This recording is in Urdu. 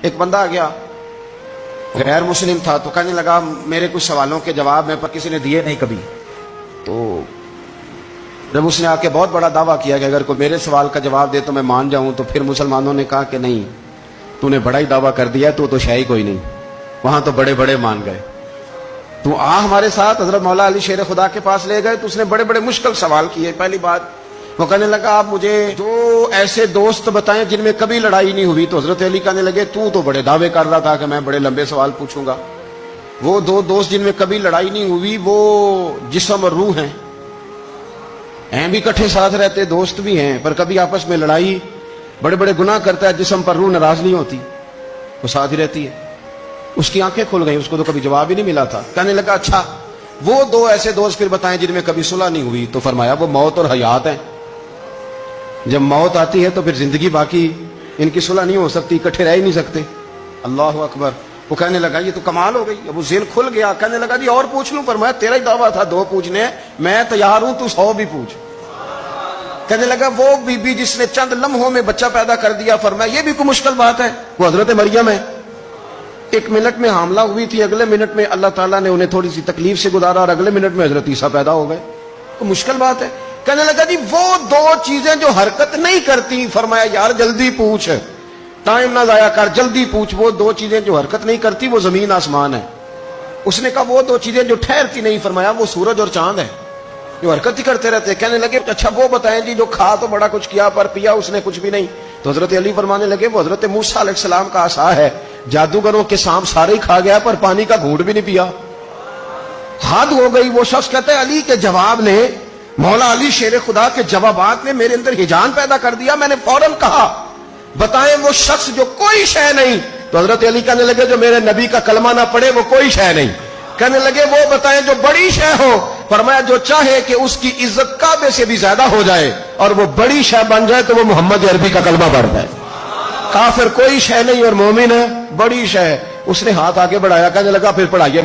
ایک بندہ آ گیا غیر مسلم تھا تو کہنے لگا میرے کچھ سوالوں کے جواب میں پر کسی نے دیے نہیں کبھی. تو جب اس نے آ کے بہت بڑا دعویٰ کیا کہ اگر کوئی میرے سوال کا جواب دے تو میں مان جاؤں, تو پھر مسلمانوں نے کہا کہ نہیں, تو نے بڑا ہی دعویٰ کر دیا, تو شے ہی کوئی نہیں, وہاں تو بڑے بڑے مان گئے. تو ہمارے ساتھ حضرت مولا علی شیر خدا کے پاس لے گئے تو اس نے بڑے بڑے مشکل سوال کیے. پہلی بات وہ کہنے لگا آپ مجھے دو ایسے دوست بتائیں جن میں کبھی لڑائی نہیں ہوئی. تو حضرت علی کہنے لگے تو بڑے دعوے کر رہا تھا کہ میں بڑے لمبے سوال پوچھوں گا. وہ دو دوست جن میں کبھی لڑائی نہیں ہوئی وہ جسم اور روح ہیں بھی کٹھے ساتھ رہتے, دوست بھی ہیں, پر کبھی آپس میں لڑائی, بڑے بڑے گناہ کرتا ہے جسم پر روح ناراض نہیں ہوتی, وہ ساتھ ہی رہتی ہے. اس کی آنکھیں کھل گئیں, اس کو تو کبھی جواب ہی نہیں ملا تھا. کہنے لگا اچھا وہ دو ایسے دوست پھر بتائیں جن میں کبھی صلح نہیں ہوئی. تو فرمایا وہ موت اور حیات ہیں. جب موت آتی ہے تو پھر زندگی باقی, ان کی صلح نہیں ہو سکتی, اکٹھے رہ ہی نہیں سکتے. اللہ اکبر. وہ کہنے لگا یہ تو کمال ہو گئی. اب وہ ذہن کھل گیا, کہنے لگا جی اور پوچھ لوں. فرمایا تیرا ہی دعویٰ تھا دو پوچھنے, میں تیار ہوں, تو 100 بھی پوچھ. کہنے لگا وہ بی بی جس نے چند لمحوں میں بچہ پیدا کر دیا, فرمایا یہ بھی کوئی مشکل بات ہے. وہ حضرت مریم ہے, 1 منٹ میں حاملہ ہوئی تھی, اگلے منٹ میں اللہ تعالیٰ نے انہیں تھوڑی سی تکلیف سے گزارا اور اگلے منٹ میں حضرت عیسیٰ پیدا ہو گئے. تو مشکل بات ہے. کہنے لگا جی وہ دو چیزیں جو حرکت نہیں کرتی. فرمایا یار جلدی پوچھ, ٹائم نہ ضائع کر, جلدی پوچھ. وہ دو چیزیں جو حرکت نہیں کرتی وہ زمین آسمان ہے. اس نے کہا وہ دو چیزیں جو ٹھہرتی نہیں. فرمایا وہ سورج اور چاند ہے جو حرکت ہی کرتے رہتے. کہنے لگے اچھا وہ بتائیں جی جو کھا تو بڑا کچھ کیا پر پیا اس نے کچھ بھی نہیں. تو حضرت علی فرمانے لگے وہ حضرت موسیٰ علیہ السلام کا عصا ہے, جادوگروں کے سانپ سارے ہی کھا گیا پر پانی کا گھونٹ بھی نہیں پیا. حد ہو گئی. وہ شخص کہتا ہے علی کے جواب نے, مولا علی شیر خدا کے جوابات نے میرے اندر ہجان پیدا کر دیا. میں نے فوراً کہا بتائیں وہ شخص جو کوئی شے نہیں. تو حضرت علی کہنے لگے جو میرے نبی کا کلمہ نہ پڑھے وہ کوئی شے نہیں. کہنے لگے وہ بتائیں جو بڑی شے ہو. فرمایا جو چاہے کہ اس کی عزت کعبے سے بھی زیادہ ہو جائے اور وہ بڑی شے بن جائے تو وہ محمد عربی کا کلمہ پڑھ جائے. کافر کوئی شے نہیں اور مومن ہے بڑی شے. اس نے ہاتھ آگے بڑھایا, کہنے لگا پھر پڑھائیے.